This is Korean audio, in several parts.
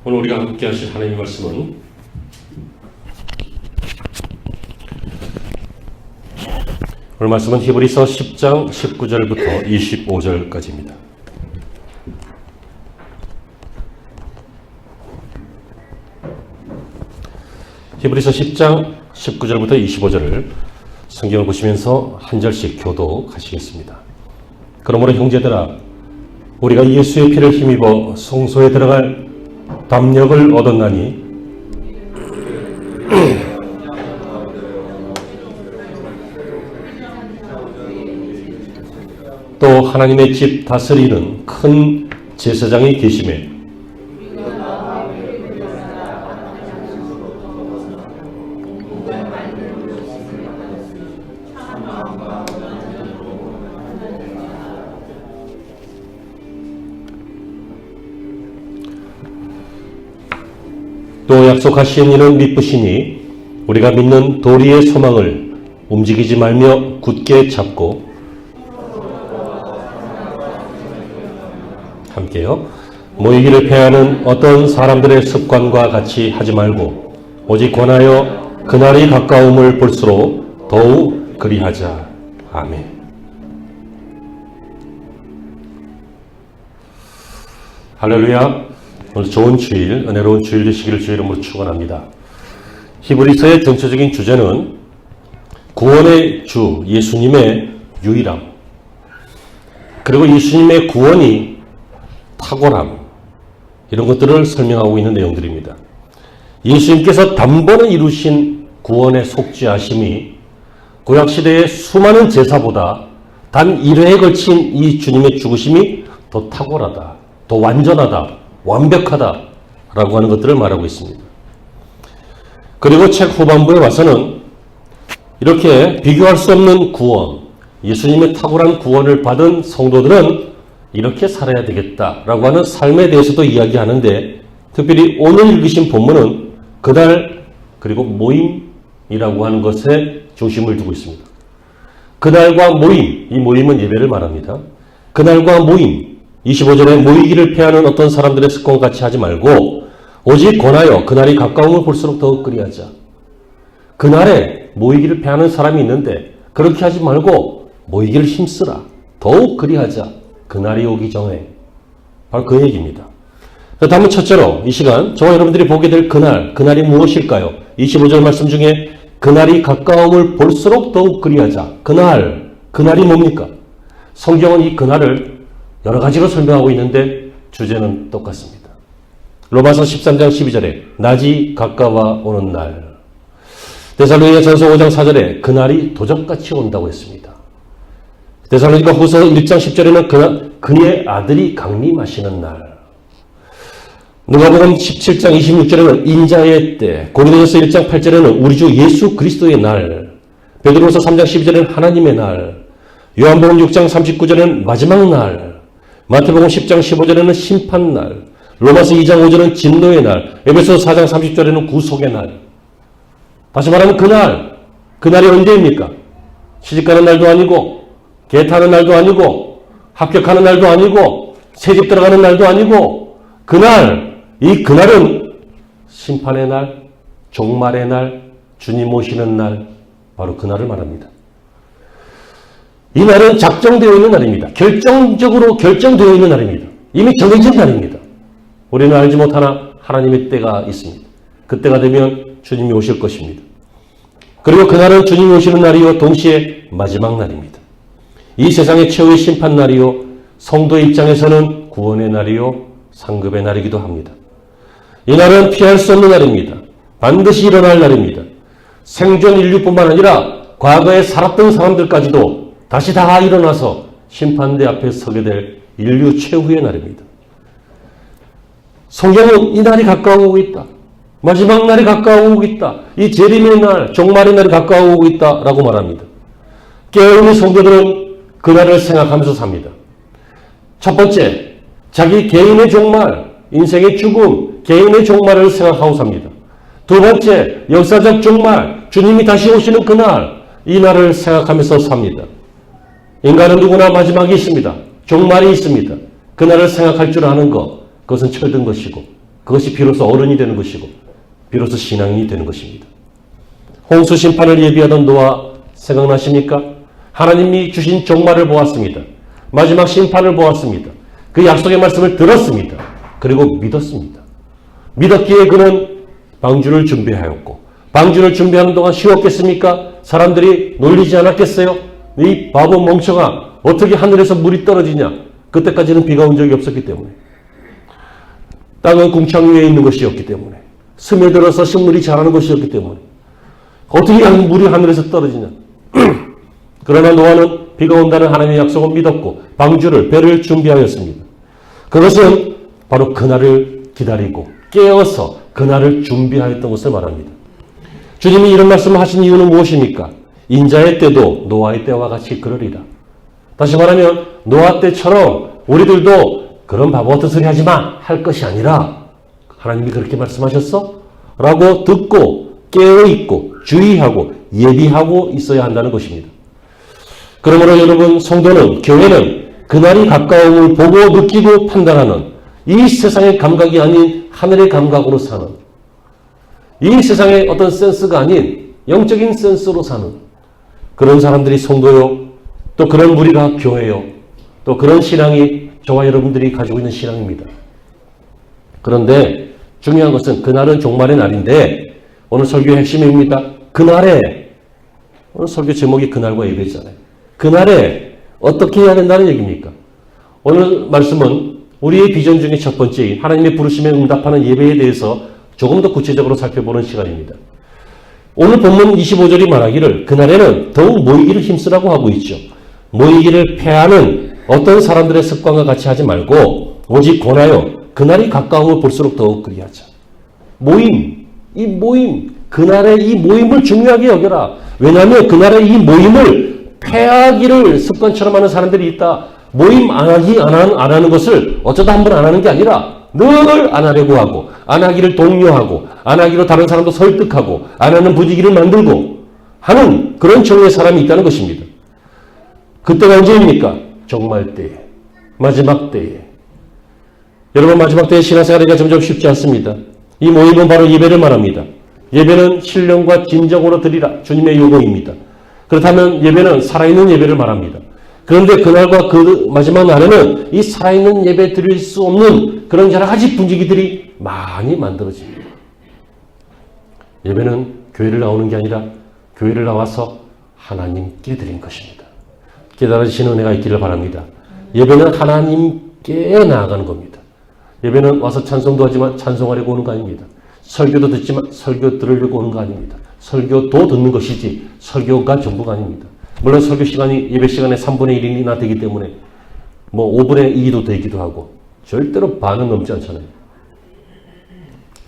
오늘 우리가 함께 하실 하나님의 말씀은 오늘 말씀은 히브리서 10장 19절부터 25절까지입니다. 히브리서 10장 19절부터 25절을 성경을 보시면서 한 절씩 교독하시겠습니다. 그러므로 형제들아, 우리가 예수의 피를 힘입어 성소에 들어갈 담력을 얻었나니 또 하나님의 집 다스리는 큰 제사장이 계심에 또 약속하신 이는 믿으시니 우리가 믿는 도리의 소망을 움직이지 말며 굳게 잡고 함께요. 모이기를 패하는 어떤 사람들의 습관과 같이 하지 말고 오직 권하여 그날이 가까움을 볼수록 더욱 그리하자. 아멘. 할렐루야. 오늘 좋은 주일, 은혜로운 주일 되시기를 주의 이름으로 축원합니다. 히브리서의 전체적인 주제는 구원의 주 예수님의 유일함, 그리고 예수님의 구원이 탁월함, 이런 것들을 설명하고 있는 내용들입니다. 예수님께서 단번에 이루신 구원의 속죄하심이 구약시대의 수많은 제사보다 단 1회에 걸친 이 주님의 죽으심이 더 탁월하다, 더 완전하다, 완벽하다라고 하는 것들을 말하고 있습니다. 그리고 책 후반부에 와서는 이렇게 비교할 수 없는 구원, 예수님의 탁월한 구원을 받은 성도들은 이렇게 살아야 되겠다라고 하는 삶에 대해서도 이야기하는데, 특별히 오늘 읽으신 본문은 그날 그리고 모임이라고 하는 것에 중심을 두고 있습니다. 그날과 모임, 이 모임은 예배를 말합니다. 그날과 모임, 25절에 모이기를 패하는 어떤 사람들의 습관과 같이 하지 말고 오직 권하여 그날이 가까움을 볼수록 더욱 그리하자. 그날에 모이기를 패하는 사람이 있는데 그렇게 하지 말고 모이기를 힘쓰라. 더욱 그리하자. 그날이 오기 전에. 바로 그 얘기입니다. 다음은 첫째로 이 시간 저와 여러분들이 보게 될 그날이 무엇일까요? 25절 말씀 중에 그날이 가까움을 볼수록 더욱 그리하자. 그날이 뭡니까? 성경은 이 그날을 여러 가지로 설명하고 있는데 주제는 똑같습니다. 로마서 13장 12절에 낮이 가까워 오는 날, 데살로니가전서 5장 4절에 그날이 도적같이 온다고 했습니다. 데살로니가 후서 1장 10절에는 그의 아들이 강림하시는 날, 누가복음 17장 26절에는 인자의 때, 고린도전서 1장 8절에는 우리 주 예수 그리스도의 날, 베드로후서 3장 12절에는 하나님의 날, 요한복음 6장 39절에는 마지막 날, 마태복음 10장 15절에는 심판날, 로마서 2장 5절은 진노의 날, 에베소서 4장 30절에는 구속의 날. 다시 말하면 그날이 언제입니까? 시집가는 날도 아니고, 개 타는 날도 아니고, 합격하는 날도 아니고, 새집 들어가는 날도 아니고, 이 그날은 심판의 날, 종말의 날, 주님 오시는 날, 바로 그날을 말합니다. 이 날은 작정되어 있는 날입니다. 결정적으로 결정되어 있는 날입니다. 이미 정해진 날입니다. 우리는 알지 못하나 하나님의 때가 있습니다. 그때가 되면 주님이 오실 것입니다. 그리고 그날은 주님이 오시는 날이요 동시에 마지막 날입니다. 이 세상의 최후의 심판 날이요 성도의 입장에서는 구원의 날이요 상급의 날이기도 합니다. 이 날은 피할 수 없는 날입니다. 반드시 일어날 날입니다. 생존 인류뿐만 아니라 과거에 살았던 사람들까지도 다시 다 일어나서 심판대 앞에 서게 될 인류 최후의 날입니다. 성경은 이 날이 가까워오고 있다. 마지막 날이 가까워오고 있다. 이 재림의 날, 종말의 날이 가까워오고 있다라고 말합니다. 깨어있는 성도들은 그 날을 생각하면서 삽니다. 첫 번째, 자기 개인의 종말, 인생의 죽음, 개인의 종말을 생각하고 삽니다. 두 번째, 역사적 종말, 주님이 다시 오시는 그날, 이 날을 생각하면서 삽니다. 인간은 누구나 마지막이 있습니다. 종말이 있습니다. 그날을 생각할 줄 아는 것, 그것은 철든 것이고, 그것이 비로소 어른이 되는 것이고 비로소 신앙인이 되는 것입니다. 홍수 심판을 예비하던 노아 생각나십니까? 하나님이 주신 종말을 보았습니다. 마지막 심판을 보았습니다. 그 약속의 말씀을 들었습니다. 그리고 믿었습니다. 믿었기에 그는 방주를 준비하였고, 방주를 준비하는 동안 쉬웠겠습니까? 사람들이 놀리지 않았겠어요? 이 바보 멍청아, 어떻게 하늘에서 물이 떨어지냐? 그때까지는 비가 온 적이 없었기 때문에, 땅은 궁창 위에 있는 것이었기 때문에, 스며들어서 식물이 자라는 것이었기 때문에 어떻게 물이 하늘에서 떨어지냐? 그러나 노아는 비가 온다는 하나님의 약속을 믿었고 방주를, 배를 준비하였습니다. 그것은 바로 그날을 기다리고 깨어서 그날을 준비하였던 것을 말합니다. 주님이 이런 말씀을 하신 이유는 무엇입니까? 인자의 때도 노아의 때와 같이 그러리라. 다시 말하면 노아 때처럼 우리들도 그런 바보 같은 소리 하지 마 할 것이 아니라, 하나님이 그렇게 말씀하셨어? 라고 듣고 깨어있고 주의하고 예비하고 있어야 한다는 것입니다. 그러므로 여러분, 성도는, 교회는 그날이 가까움을 보고 느끼고 판단하는, 이 세상의 감각이 아닌 하늘의 감각으로 사는, 이 세상의 어떤 센스가 아닌 영적인 센스로 사는 그런 사람들이 성도요, 또 그런 무리가 교회요, 또 그런 신앙이 저와 여러분들이 가지고 있는 신앙입니다. 그런데 중요한 것은 그날은 종말의 날인데, 오늘 설교의 핵심입니다. 그날에, 오늘 설교 제목이 그날과 예배잖아요. 그날에 어떻게 해야 된다는 얘기입니까? 오늘 말씀은 우리의 비전 중에 첫 번째인 하나님의 부르심에 응답하는 예배에 대해서 조금 더 구체적으로 살펴보는 시간입니다. 오늘 본문 25절이 말하기를 그날에는 더욱 모이기를 힘쓰라고 하고 있죠. 모이기를 패하는 어떤 사람들의 습관과 같이 하지 말고 오직 권하여 그날이 가까움을 볼수록 더욱 그리하자. 모임, 이 모임, 그날의 이 모임을 중요하게 여겨라. 왜냐하면 그날의 이 모임을 패하기를 습관처럼 하는 사람들이 있다. 모임 안 하는 것을 어쩌다 한 번 안 하는 게 아니라 늘 안 하려고 하고, 안 하기를 독려하고, 안 하기로 다른 사람도 설득하고, 안 하는 분위기를 만들고 하는 그런 종류의 사람이 있다는 것입니다. 그때가 언제입니까? 종말 때에, 마지막 때에. 여러분, 마지막 때의 신앙생활이가 점점 쉽지 않습니다. 이 모임은 바로 예배를 말합니다. 예배는 신령과 진정으로 드리라, 주님의 요구입니다. 그렇다면 예배는 살아있는 예배를 말합니다. 그런데 그날과 그 마지막 날에는 이 살아있는 예배 드릴 수 없는 그런 여러 가지 분위기들이 많이 만들어집니다. 예배는 교회를 나오는 게 아니라 교회를 나와서 하나님께 드린 것입니다. 깨달으시는 은혜가 있기를 바랍니다. 예배는 하나님께 나아가는 겁니다. 예배는 와서 찬송도 하지만 찬송하려고 오는 거 아닙니다. 설교도 듣지만 설교 들으려고 오는 거 아닙니다. 설교도 듣는 것이지 설교가 전부가 아닙니다. 물론 설교 시간이 예배 시간의 3분의 1이나 되기 때문에 뭐 5분의 2도 되기도 하고 절대로 반은 넘지 않잖아요.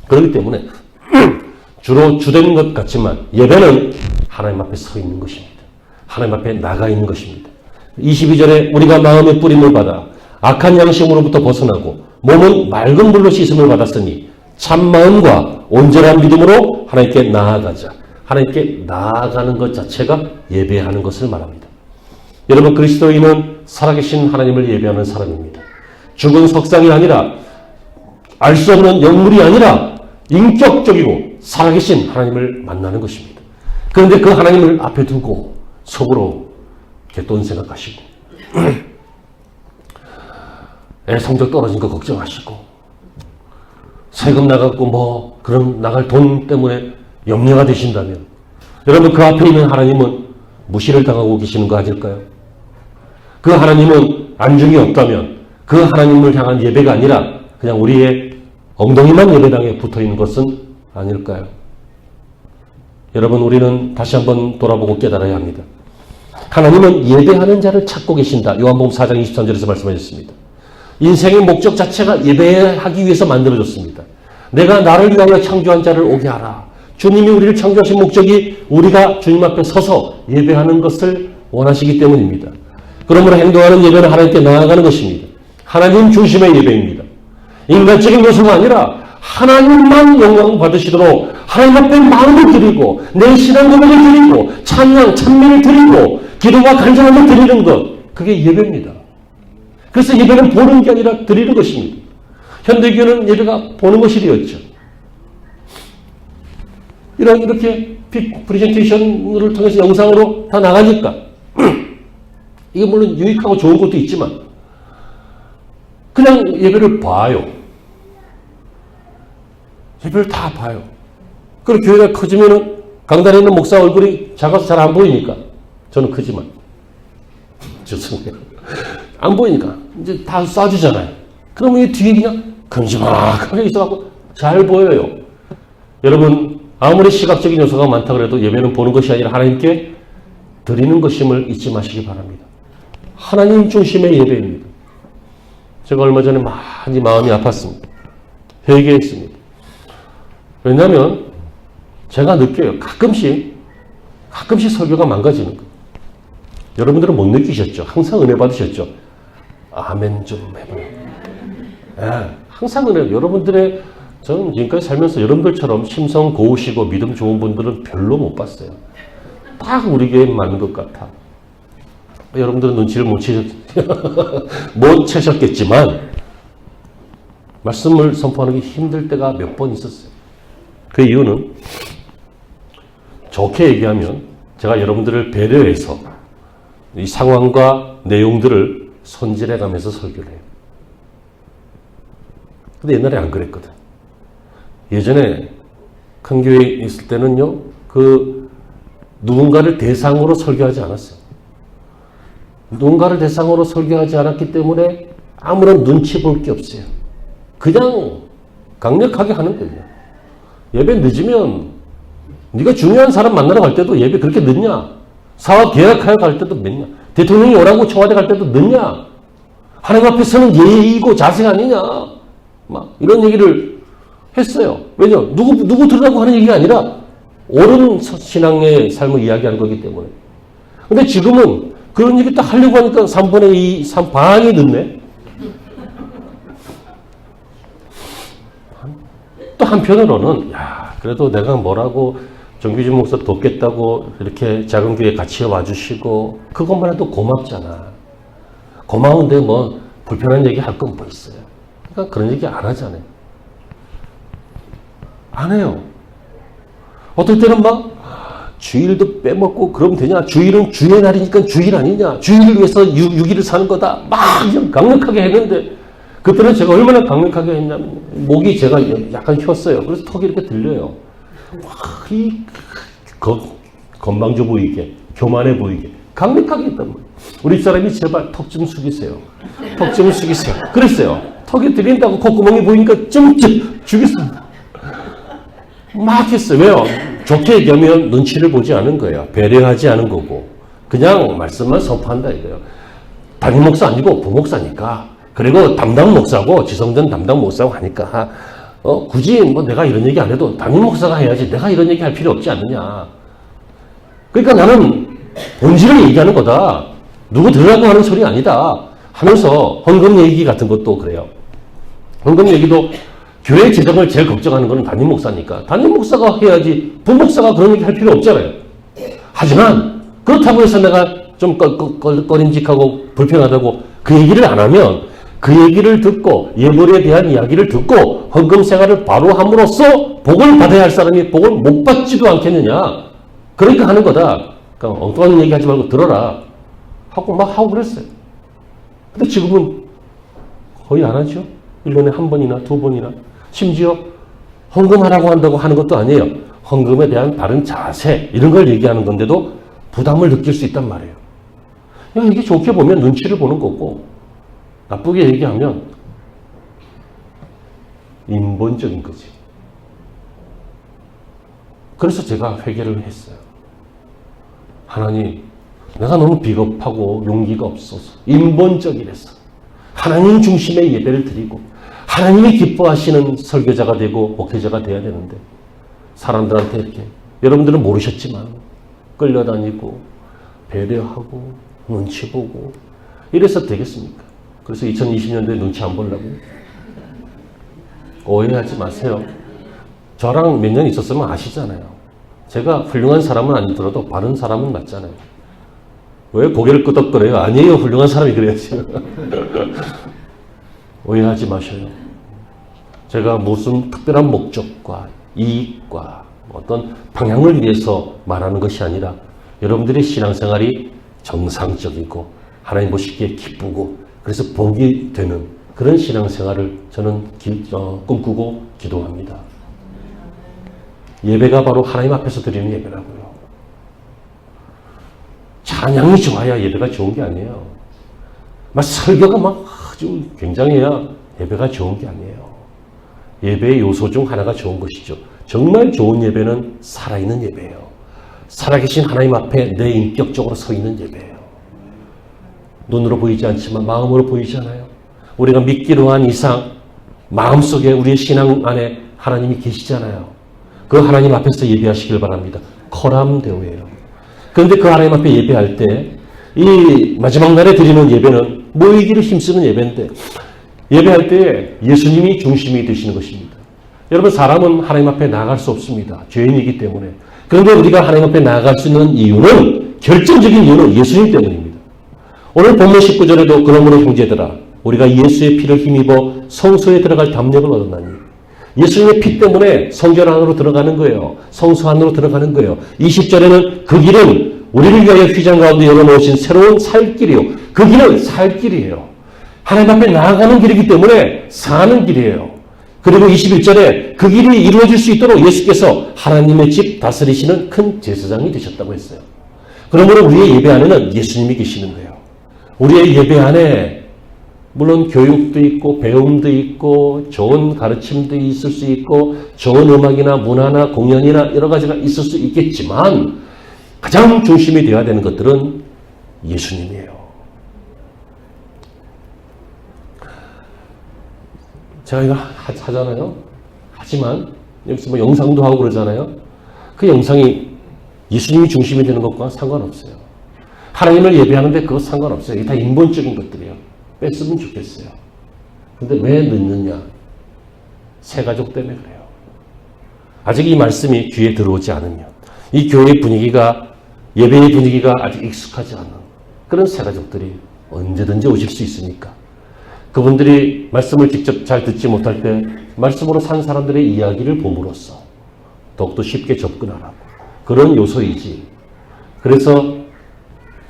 그렇기 때문에 주로 주된 것 같지만 예배는 하나님 앞에 서 있는 것입니다. 하나님 앞에 나가 있는 것입니다. 22절에 우리가 마음의 뿌림을 받아 악한 양심으로부터 벗어나고 몸은 맑은 물로 씻음을 받았으니 참마음과 온전한 믿음으로 하나님께 나아가자. 하나님께 나아가는 것 자체가 예배하는 것을 말합니다. 여러분, 그리스도인은 살아계신 하나님을 예배하는 사람입니다. 죽은 석상이 아니라, 알 수 없는 영물이 아니라 인격적이고 살아계신 하나님을 만나는 것입니다. 그런데 그 하나님을 앞에 두고 속으로 개돈 생각하시고 애 성적 떨어진 거 걱정하시고 세금 나갔고 뭐 그런 나갈 돈 때문에 염려가 되신다면 여러분, 그 앞에 있는 하나님은 무시를 당하고 계시는 거 아닐까요? 그 하나님은 안중이 없다면 그 하나님을 향한 예배가 아니라 그냥 우리의 엉덩이만 예배당에 붙어있는 것은 아닐까요? 여러분, 우리는 다시 한번 돌아보고 깨달아야 합니다. 하나님은 예배하는 자를 찾고 계신다. 요한복음 4장 23절에서 말씀하셨습니다. 인생의 목적 자체가 예배하기 위해서 만들어졌습니다. 내가 나를 위하여 창조한 자를 오게 하라. 주님이 우리를 창조하신 목적이 우리가 주님 앞에 서서 예배하는 것을 원하시기 때문입니다. 그러므로 행동하는 예배는 하나님께 나아가는 것입니다. 하나님 중심의 예배입니다. 인간적인 요소가 아니라 하나님만 영광 받으시도록 하나님 앞에 마음을 드리고 내 신앙 고백을 드리고 찬양, 찬미를 드리고 기도와 간절함을 드리는 것, 그게 예배입니다. 그래서 예배는 보는 게 아니라 드리는 것입니다. 현대교회는 예배가 보는 것이 되었죠. 이렇게 프레젠테이션을 통해서 영상으로 다 나가니까 이게 물론 유익하고 좋은 것도 있지만 그냥 예배를 봐요. 예배를 다 봐요. 그리고 교회가 커지면은 강단에 있는 목사 얼굴이 작아서 잘 안 보이니까 저는 크지만 죄송해요. 안 보이니까 이제 다 쏴주잖아요. 그러면 이 뒤에 그냥 금지막하게 있어갖고 잘 보여요. 여러분 아무리 시각적인 요소가 많다 그래도 예배는 보는 것이 아니라 하나님께 드리는 것임을 잊지 마시기 바랍니다. 하나님 중심의 예배입니다. 제가 얼마 전에 많이 마음이 아팠습니다. 회개했습니다. 왜냐하면 제가 느껴요. 가끔씩 설교가 망가지는 거예요. 여러분들은 못 느끼셨죠? 항상 은혜 받으셨죠? 아멘 좀 해봐요. 네, 항상 은혜. 여러분들의 저는 지금까지 살면서 여러분들처럼 심성 고우시고 믿음 좋은 분들은 별로 못 봤어요. 딱 우리 교회에 맞는 것 같아. 여러분들은 눈치를 못 채셨겠지만 말씀을 선포하는 게 힘들 때가 몇 번 있었어요. 그 이유는 좋게 얘기하면 제가 여러분들을 배려해서 이 상황과 내용들을 손질해 가면서 설교를 해요. 근데 옛날에 안 그랬거든. 예전에 큰 교회에 있을 때는요, 누군가를 대상으로 설교하지 않았어요. 누군가를 대상으로 설교하지 않았기 때문에 아무런 눈치 볼 게 없어요. 그냥 강력하게 하는 거예요. 예배 늦으면 네가 중요한 사람 만나러 갈 때도 예배 그렇게 늦냐? 사업 계약하여 갈 때도 늦냐? 대통령이 오라고 청와대 갈 때도 늦냐? 하나님 앞에 서는 예의고 자세 아니냐? 막 이런 얘기를 했어요. 왜냐? 누구 들으라고 하는 얘기가 아니라 옳은 신앙의 삶을 이야기하는 거기 때문에. 근데 지금은 그런 얘기 딱 하려고 하니까 3분의 2, 3 반이 늦네? 또 한편으로는, 야, 그래도 내가 뭐라고 정규진 목사 돕겠다고 이렇게 작은 교회 같이 와주시고, 그것만 해도 고맙잖아. 고마운데 뭐, 불편한 얘기 할 건 뭐 있어요. 그러니까 그런 얘기 안 하잖아요. 안 해요. 어떨 때는 막, 주일도 빼먹고 그러면 되냐? 주일은 주의 날이니까 주일 아니냐? 주일을 위해서 6일을 사는 거다. 막 강력하게 했는데 그때는 제가 얼마나 강력하게 했냐면 목이 제가 약간 휘었어요. 그래서 턱이 이렇게 들려요. 건방져 보이게, 교만해 보이게 강력하게 했단 말이에요. 우리 사람이 제발 턱 좀 숙이세요. 턱 좀 숙이세요. 그랬어요. 턱이 들린다고 콧구멍이 보이니까 좀 죽였습니다. 막 했어요. 왜요? 좋게 얘기하면 눈치를 보지 않은 거예요. 배려하지 않은 거고. 그냥 말씀만 선포한다 이거예요. 담임 목사 아니고 부목사니까. 그리고 담당 목사고 지성전 담당 목사고 하니까 굳이 뭐 내가 이런 얘기 안 해도 담임 목사가 해야지 내가 이런 얘기 할 필요 없지 않느냐. 그러니까 나는 본질을 얘기하는 거다. 누구 들으라고 하는 소리 아니다. 하면서 헌금 얘기 같은 것도 그래요. 헌금 얘기도 교회 재정을 제일 걱정하는 건 담임 목사니까 담임 목사가 해야지 부목사가 그런 얘기 할 필요 없잖아요. 하지만 그렇다고 해서 내가 좀 꺼림직하고 불편하다고 그 얘기를 안 하면 그 얘기를 듣고 예물에 대한 이야기를 듣고 헌금 생활을 바로 함으로써 복을 받아야 할 사람이 복을 못 받지도 않겠느냐. 그러니까 하는 거다. 그러니까 엉뚱한 얘기 하지 말고 들어라 하고 막 하고 그랬어요. 근데 지금은 거의 안 하죠. 1년에 한 번이나 두 번이나. 심지어 헌금하라고 한다고 하는 것도 아니에요. 헌금에 대한 바른 자세 이런 걸 얘기하는 건데도 부담을 느낄 수 있단 말이에요. 이게 좋게 보면 눈치를 보는 거고 나쁘게 얘기하면 인본적인 거지. 그래서 제가 회개를 했어요. 하나님, 내가 너무 비겁하고 용기가 없어서 인본적이라서 하나님 중심의 예배를 드리고 하나님이 기뻐하시는 설교자가 되고 목회자가 돼야 되는데 사람들한테 이렇게 여러분들은 모르셨지만 끌려다니고 배려하고 눈치 보고 이래서 되겠습니까? 그래서 2020년도에 눈치 안 보려고 오해하지 마세요. 저랑 몇 년 있었으면 아시잖아요. 제가 훌륭한 사람은 아니더라도 바른 사람은 맞잖아요. 왜 고개를 끄덕거려요? 아니에요. 훌륭한 사람이 그래야지. 오해하지 마셔요. 제가 무슨 특별한 목적과 이익과 어떤 방향을 위해서 말하는 것이 아니라 여러분들의 신앙생활이 정상적이고 하나님 보시기에 기쁘고 그래서 복이 되는 그런 신앙생활을 저는 꿈꾸고 기도합니다. 예배가 바로 하나님 앞에서 드리는 예배라고요. 찬양이 좋아야 예배가 좋은 게 아니에요. 막 설교가 막 아주 굉장해야 예배가 좋은 게 아니에요. 예배의 요소 중 하나가 좋은 것이죠. 정말 좋은 예배는 살아있는 예배예요. 살아계신 하나님 앞에 내 인격적으로 서 있는 예배예요. 눈으로 보이지 않지만 마음으로 보이잖아요. 우리가 믿기로 한 이상 마음속에 우리의 신앙 안에 하나님이 계시잖아요. 그 하나님 앞에서 예배하시길 바랍니다. 코람데오예요. 그런데 그 하나님 앞에 예배할 때 이 마지막 날에 드리는 예배는 모이기를 힘쓰는 예배인데 예배할 때 예수님이 중심이 되시는 것입니다. 여러분 사람은 하나님 앞에 나아갈 수 없습니다. 죄인이기 때문에. 그런데 우리가 하나님 앞에 나아갈 수 있는 이유는 결정적인 이유는 예수님 때문입니다. 오늘 본문 19절에도 그러므로 형제들아 우리가 예수의 피를 힘입어 성소에 들어갈 담력을 얻었나니 예수님의 피 때문에 성전 안으로 들어가는 거예요. 성소 안으로 들어가는 거예요. 20절에는 그 길은 우리를 위하여 휘장 가운데 열어놓으신 새로운 살 길이요. 그 길은 살 길이에요. 하나님 앞에 나아가는 길이기 때문에 사는 길이에요. 그리고 21절에 그 길이 이루어질 수 있도록 예수께서 하나님의 집 다스리시는 큰 제사장이 되셨다고 했어요. 그러므로 우리의 예배 안에는 예수님이 계시는 거예요. 우리의 예배 안에 물론 교육도 있고 배움도 있고 좋은 가르침도 있을 수 있고 좋은 음악이나 문화나 공연이나 여러 가지가 있을 수 있겠지만 가장 중심이 되어야 되는 것들은 예수님이에요. 제가 이거 하잖아요. 하지만 여기서 뭐 영상도 하고 그러잖아요. 그 영상이 예수님이 중심이 되는 것과 상관없어요. 하나님을 예배하는데 그거 상관없어요. 이게 다 인본적인 것들이에요. 뺐으면 좋겠어요. 근데 왜 넣느냐? 새 가족 때문에 그래요. 아직 이 말씀이 귀에 들어오지 않으면 이 교회의 분위기가 예배의 분위기가 아직 익숙하지 않은 그런 새 가족들이 언제든지 오실 수 있으니까 그분들이 말씀을 직접 잘 듣지 못할 때 말씀으로 산 사람들의 이야기를 봄으로써 더욱더 쉽게 접근하라고 그런 요소이지. 그래서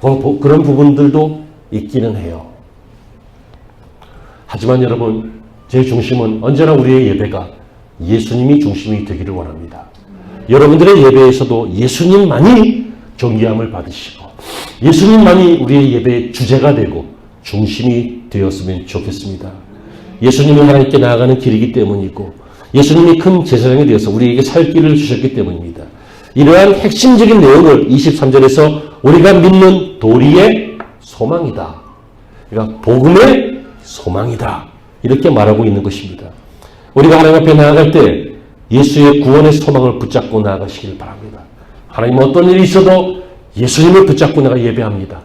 그런 부분들도 있기는 해요. 하지만 여러분 제 중심은 언제나 우리의 예배가 예수님이 중심이 되기를 원합니다. 여러분들의 예배에서도 예수님만이 존귀함을 받으시고 예수님만이 우리의 예배의 주제가 되고 중심이 되었으면 좋겠습니다. 예수님이 하나님께 나아가는 길이기 때문이고 예수님이 큰 제사장이 되어서 우리에게 살 길을 주셨기 때문입니다. 이러한 핵심적인 내용을 23절에서 우리가 믿는 도리의 소망이다. 그러니까 복음의 소망이다. 이렇게 말하고 있는 것입니다. 우리가 하나님 앞에 나아갈 때 예수의 구원의 소망을 붙잡고 나아가시길 바랍니다. 하나님 어떤 일이 있어도 예수님을 붙잡고 내가 예배합니다.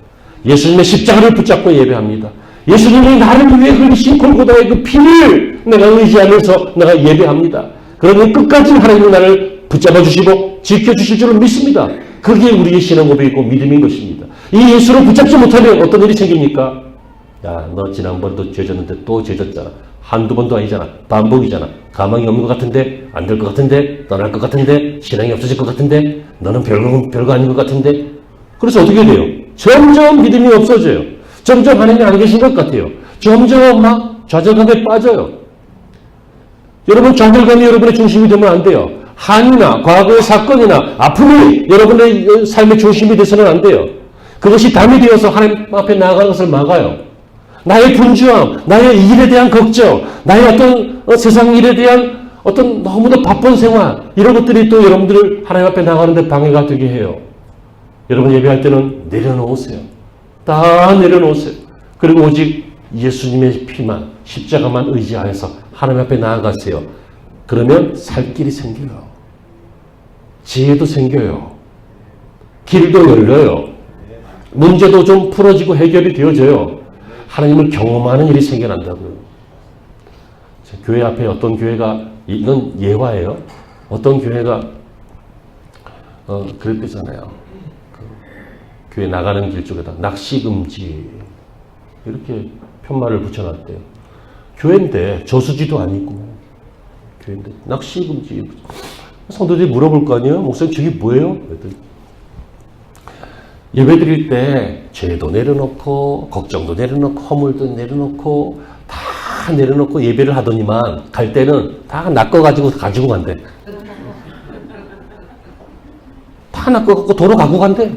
예수님의 십자가를 붙잡고 예배합니다. 예수님이 나를 위해 흘리신 골고다의 그 피를 내가 의지하면서 내가 예배합니다. 그러니 끝까지 하나님이 나를 붙잡아 주시고 지켜주실 줄을 믿습니다. 그게 우리의 신앙 고백이고 믿음인 것입니다. 이 예수를 붙잡지 못하면 어떤 일이 생깁니까? 야, 너 지난번도 죄졌는데 또 죄졌잖아. 한두 번도 아니잖아. 반복이잖아. 가망이 없는 것 같은데, 안 될 것 같은데, 떠날 것 같은데, 신앙이 없어질 것 같은데, 너는 별거 아닌 것 같은데. 그래서 어떻게 돼요? 점점 믿음이 없어져요. 점점 하나님이 안 계신 것 같아요. 점점 막 좌절감에 빠져요. 여러분, 좌절감이 여러분의 중심이 되면 안 돼요. 한이나 과거의 사건이나 아픔이 여러분의 삶의 중심이 돼서는 안 돼요. 그것이 담이 되어서 하나님 앞에 나아가는 것을 막아요. 나의 분주함, 나의 일에 대한 걱정, 나의 어떤 세상 일에 대한 어떤 너무나 바쁜 생활, 이런 것들이 또 여러분들을 하나님 앞에 나가는데 방해가 되게 해요. 여러분 예배할 때는 내려놓으세요. 다 내려놓으세요. 그리고 오직 예수님의 피만, 십자가만 의지하여서 하나님 앞에 나아가세요. 그러면 살 길이 생겨요. 지혜도 생겨요. 길도 열려요. 문제도 좀 풀어지고 해결이 되어져요. 하나님을 경험하는 일이 생겨난다고요. 교회 앞에 어떤 교회가, 이건 예화예요. 어떤 교회가 그랬대잖아요. 교회 나가는 길 쪽에다 낚시금지 이렇게 편말을 붙여놨대요. 교회인데 저수지도 아니고 교회인데 낚시 금지. 성도들이 물어볼 거 아니에요? 목사님 저게 뭐예요? 그랬더니 예배 드릴 때 죄도 내려놓고 걱정도 내려놓고 허물도 내려놓고 다 내려놓고 예배를 하더니만 갈 때는 다 낚아가지고 가지고 간대. 다 낚아갖고 도로 가고 간대.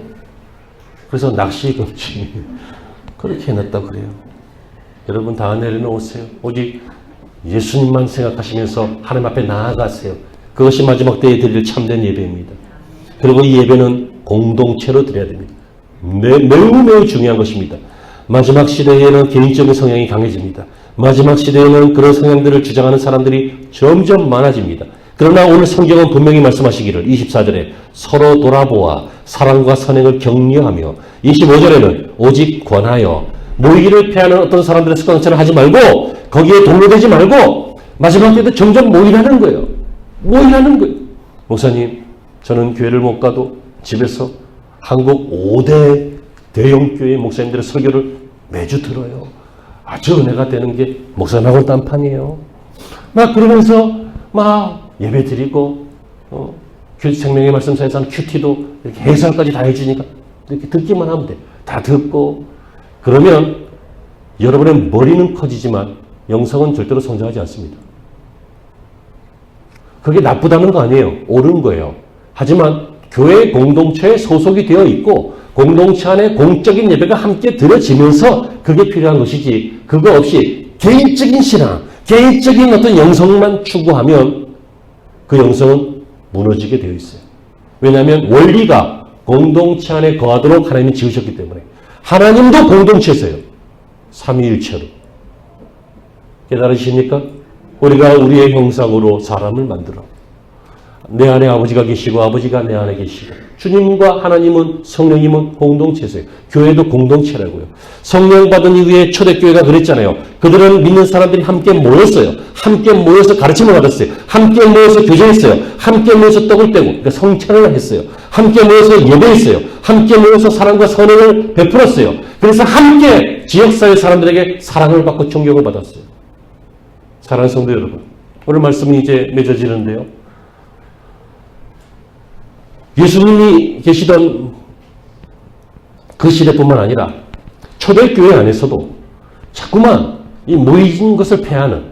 그래서 낚시 금지 그렇게 해놨다고 그래요. 여러분 다 내려놓으세요. 오직 예수님만 생각하시면서 하나님 앞에 나아가세요. 그것이 마지막 때에 드릴 참된 예배입니다. 그리고 이 예배는 공동체로 드려야 됩니다. 매우 중요한 것입니다. 마지막 시대에는 개인적인 성향이 강해집니다. 마지막 시대에는 그런 성향들을 주장하는 사람들이 점점 많아집니다. 그러나 오늘 성경은 분명히 말씀하시기를 24절에 서로 돌아보아 사랑과 선행을 격려하며 25절에는 오직 권하여 모이기를 패하는 어떤 사람들의 습관처럼 하지 말고 거기에 동료되지 말고 마지막 때도 점점 모이라는 거예요. 모이라는 거예요. 목사님 저는 교회를 못 가도 집에서 한국 5대 대형교회 목사님들의 설교를 매주 들어요. 아주 은혜가 되는 게 목사님하고는 딴판이에요. 막 그러면서 막 예배 드리고 생명의 말씀사에서는 큐티도 이렇게 해설까지 다 해주니까 이렇게 듣기만 하면 돼. 다 듣고 그러면 여러분의 머리는 커지지만 영성은 절대로 성장하지 않습니다. 그게 나쁘다는 거 아니에요. 옳은 거예요. 하지만 교회 공동체에 소속이 되어 있고 공동체 안에 공적인 예배가 함께 드려지면서 그게 필요한 것이지 그거 없이 개인적인 신앙, 개인적인 어떤 영성만 추구하면 그 영성은 무너지게 되어 있어요. 왜냐하면 원리가 공동체 안에 거하도록 하나님이 지으셨기 때문에 하나님도 공동체세요. 삼위일체로. 깨달으십니까? 우리가 우리의 형상으로 사람을 만들어. 내 안에 아버지가 계시고 아버지가 내 안에 계시고 주님과 하나님은 성령님은 공동체세요. 교회도 공동체라고요. 성령 받은 이후에 초대교회가 그랬잖아요. 그들은 믿는 사람들이 함께 모였어요. 함께 모여서 가르침을 받았어요. 함께 모여서 교제했어요. 함께 모여서 떡을 떼고 그러니까 성찬을 했어요. 함께 모여서 예배했어요. 함께 모여서 사랑과 선행을 베풀었어요. 그래서 함께 지역사회 사람들에게 사랑을 받고 존경을 받았어요. 사랑하는 성도 여러분, 오늘 말씀이 이제 맺어지는데요. 예수님이 계시던 그 시대뿐만 아니라 초대교회 안에서도 자꾸만 이 모이는 것을 패하는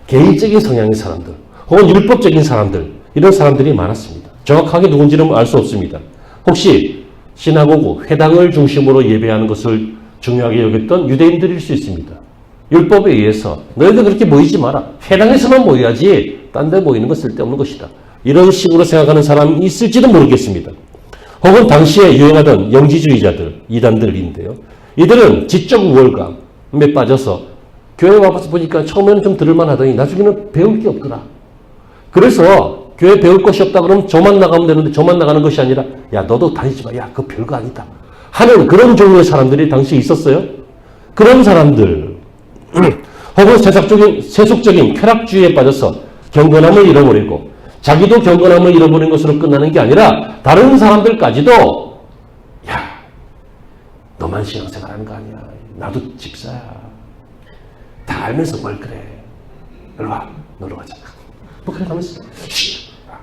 개인적인 성향의 사람들 혹은 율법적인 사람들 이런 사람들이 많았습니다. 정확하게 누군지는 알 수 없습니다. 혹시 시나고그, 회당을 중심으로 예배하는 것을 중요하게 여겼던 유대인들일 수 있습니다. 율법에 의해서 너희들 그렇게 모이지 마라. 회당에서만 모여야지 딴 데 모이는 건 쓸데없는 것이다. 이런 식으로 생각하는 사람이 있을지도 모르겠습니다. 혹은 당시에 유행하던 영지주의자들, 이단들인데요. 이들은 지적 우월감에 빠져서 교회 와서 보니까 처음에는 좀 들을만 하더니 나중에는 배울 게 없더라. 그래서 교회 배울 것이 없다 그러면 저만 나가면 되는데 저만 나가는 것이 아니라 야 너도 다니지 마. 야 그거 별거 아니다. 하는 그런 종류의 사람들이 당시에 있었어요. 그런 사람들 혹은 세속적인 쾌락주의에 빠져서 경건함을 잃어버리고 자기도 경건함을 잃어버린 것으로 끝나는 게 아니라 다른 사람들까지도 야 너만 신앙생활하는 거 아니야. 나도 집사야. 다 알면서 뭘 그래. 일로 와. 놀러 가자. 뭐 그래 가면서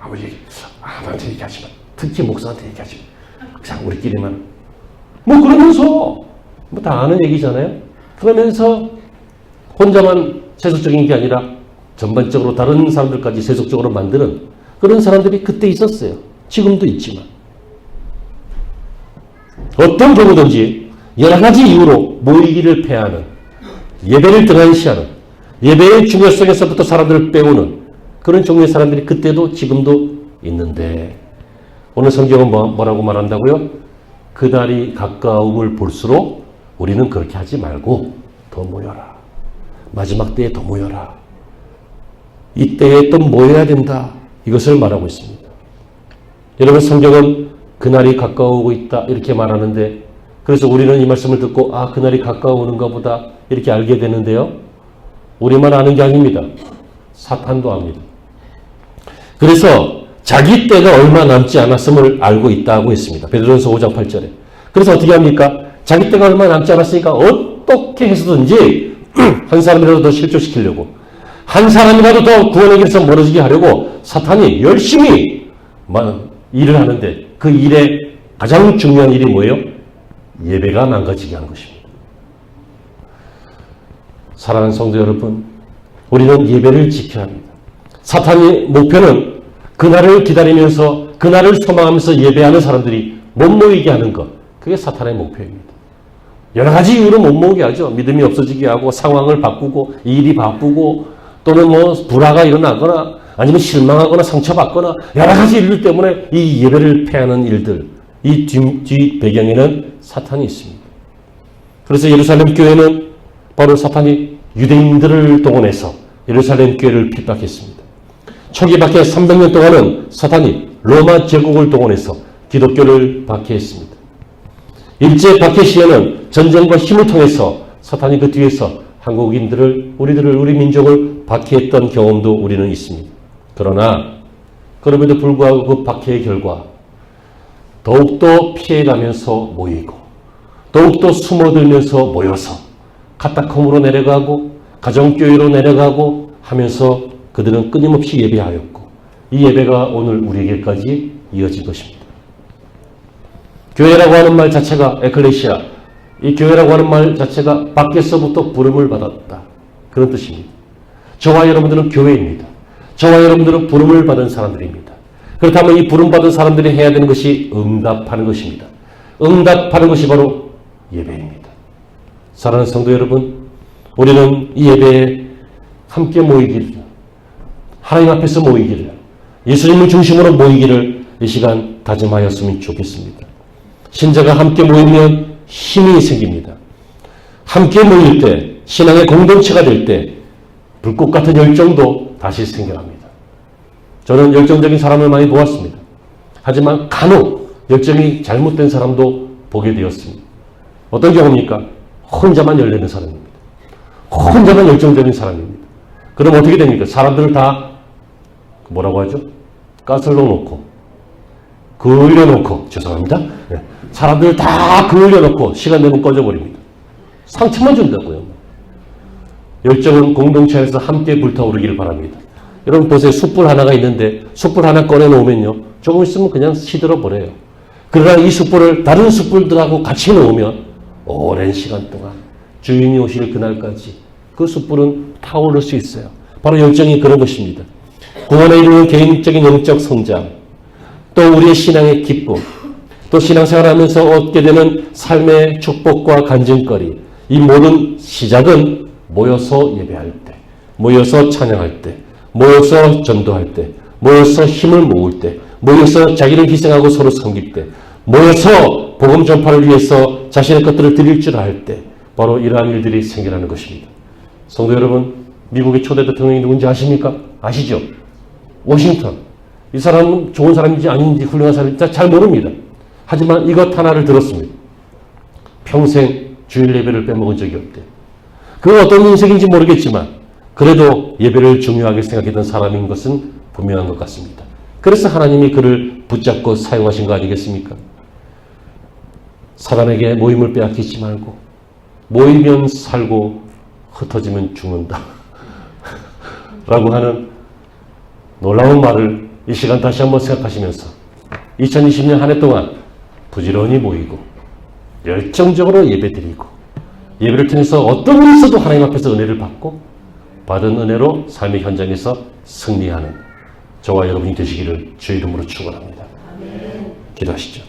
아버지 아무한테 얘기하지 마. 특히 목사한테 얘기하지 마. 그냥 우리끼리만. 뭐 그러면서 뭐 다 아는 얘기잖아요. 그러면서 혼자만 세속적인 게 아니라 전반적으로 다른 사람들까지 세속적으로 만드는 그런 사람들이 그때 있었어요. 지금도 있지만. 어떤 경우든지 여러 가지 이유로 모이기를 패하는, 예배를 등한시하는, 예배의 중요성에서부터 사람들을 빼오는 그런 종류의 사람들이 그때도 지금도 있는데 오늘 성경은 뭐라고 말한다고요? 그날이 가까움을 볼수록 우리는 그렇게 하지 말고 더 모여라. 마지막 때에 더 모여라. 이때에 또 모여야 된다. 이것을 말하고 있습니다. 여러분 성경은 그날이 가까워오고 있다 이렇게 말하는데 그래서 우리는 이 말씀을 듣고 아 그날이 가까워오는가 보다 이렇게 알게 되는데요. 우리만 아는 게 아닙니다. 사탄도 압니다. 그래서 자기 때가 얼마 남지 않았음을 알고 있다고 했습니다. 베드로전서 5장 8절에. 그래서 어떻게 합니까? 자기 때가 얼마 남지 않았으니까 어떻게 해서든지 한 사람이라도 더 실족시키려고 한 사람이라도 더 구원의 길에서 멀어지게 하려고 사탄이 열심히 일을 하는데 그 일의 가장 중요한 일이 뭐예요? 예배가 망가지게 하는 것입니다. 사랑하는 성도 여러분, 우리는 예배를 지켜야 합니다. 사탄의 목표는 그날을 기다리면서 그날을 소망하면서 예배하는 사람들이 못 모이게 하는 것, 그게 사탄의 목표입니다. 여러 가지 이유로 못 모이게 하죠. 믿음이 없어지게 하고 상황을 바꾸고 일이 바쁘고 또는 불화가 일어나거나 아니면 실망하거나 상처받거나 여러 가지 일들 때문에 이 예배를 패하는 일들, 이 뒤 배경에는 사탄이 있습니다. 그래서 예루살렘 교회는 바로 사탄이 유대인들을 동원해서 예루살렘 교회를 핍박했습니다. 초기 박해 300년 동안은 사탄이 로마 제국을 동원해서 기독교를 박해했습니다. 일제 박해 시에는 전쟁과 힘을 통해서 사탄이 그 뒤에서 한국인들을, 우리 민족을 박해했던 경험도 우리는 있습니다. 그러나 그럼에도 불구하고 그 박해의 결과 더욱더 피해가면서 모이고 더욱더 숨어들면서 모여서 카타콤으로 내려가고 가정교회로 내려가고 하면서 그들은 끊임없이 예배하였고 이 예배가 오늘 우리에게까지 이어진 것입니다. 교회라고 하는 말 자체가 에클레시아, 이 교회라고 하는 말 자체가 밖에서부터 부름을 받았다. 그런 뜻입니다. 저와 여러분들은 교회입니다. 저와 여러분들은 부름을 받은 사람들입니다. 그렇다면 이 부름받은 사람들이 해야 되는 것이 응답하는 것입니다. 응답하는 것이 바로 예배입니다. 사랑하는 성도 여러분, 우리는 이 예배에 함께 모이기를, 하나님 앞에서 모이기를, 예수님을 중심으로 모이기를 이 시간 다짐하였으면 좋겠습니다. 신자가 함께 모이면 힘이 생깁니다. 함께 모일 때, 신앙의 공동체가 될 때 불꽃 같은 열정도 다시 생겨납니다. 저는 열정적인 사람을 많이 보았습니다. 하지만 간혹 열정이 잘못된 사람도 보게 되었습니다. 어떤 경우입니까? 혼자만 열리는 사람입니다. 혼자만 열정적인 사람입니다. 그럼 어떻게 됩니까? 사람들을 다 뭐라고 하죠? 가스를 넣어놓고 그을려놓고 죄송합니다. 네. 사람들을 다 그을려놓고 시간 되면 꺼져버립니다. 상처만 준다고요. 열정은 공동체에서 함께 불타오르기를 바랍니다. 여러분 보세요. 숯불 하나가 있는데 숯불 하나 꺼내놓으면요. 조금 있으면 그냥 시들어버려요. 그러나 이 숯불을 다른 숯불들하고 같이 놓으면 오랜 시간 동안 주인이 오실 그날까지 그 숯불은 타오를 수 있어요. 바로 열정이 그런 것입니다. 구원에 이르는 개인적인 영적 성장, 또 우리의 신앙의 기쁨, 또 신앙생활하면서 얻게 되는 삶의 축복과 간증거리, 이 모든 시작은 모여서 예배할 때, 모여서 찬양할 때, 모여서 전도할 때, 모여서 힘을 모을 때, 모여서 자기를 희생하고 서로 섬길 때, 모여서 복음 전파를 위해서 자신의 것들을 드릴 줄 알 때, 바로 이러한 일들이 생겨나는 것입니다. 성도 여러분, 미국의 초대 대통령이 누군지 아십니까? 아시죠? 워싱턴. 이 사람은 좋은 사람인지 아닌지 훌륭한 사람인지 잘 모릅니다. 하지만 이것 하나를 들었습니다. 평생 주일 예배를 빼먹은 적이 없대요. 그 어떤 인생인지 모르겠지만 그래도 예배를 중요하게 생각했던 사람인 것은 분명한 것 같습니다. 그래서 하나님이 그를 붙잡고 사용하신 거 아니겠습니까? 사람에게 모임을 빼앗기지 말고 모이면 살고 흩어지면 죽는다 라고 하는 놀라운 말을 이 시간 다시 한번 생각하시면서 2020년 한 해 동안 부지런히 모이고 열정적으로 예배드리고 예배를 통해서 어떤 일이 있어도 하나님 앞에서 은혜를 받고 받은 은혜로 삶의 현장에서 승리하는 저와 여러분이 되시기를 주의 이름으로 축원합니다. 기도하시죠.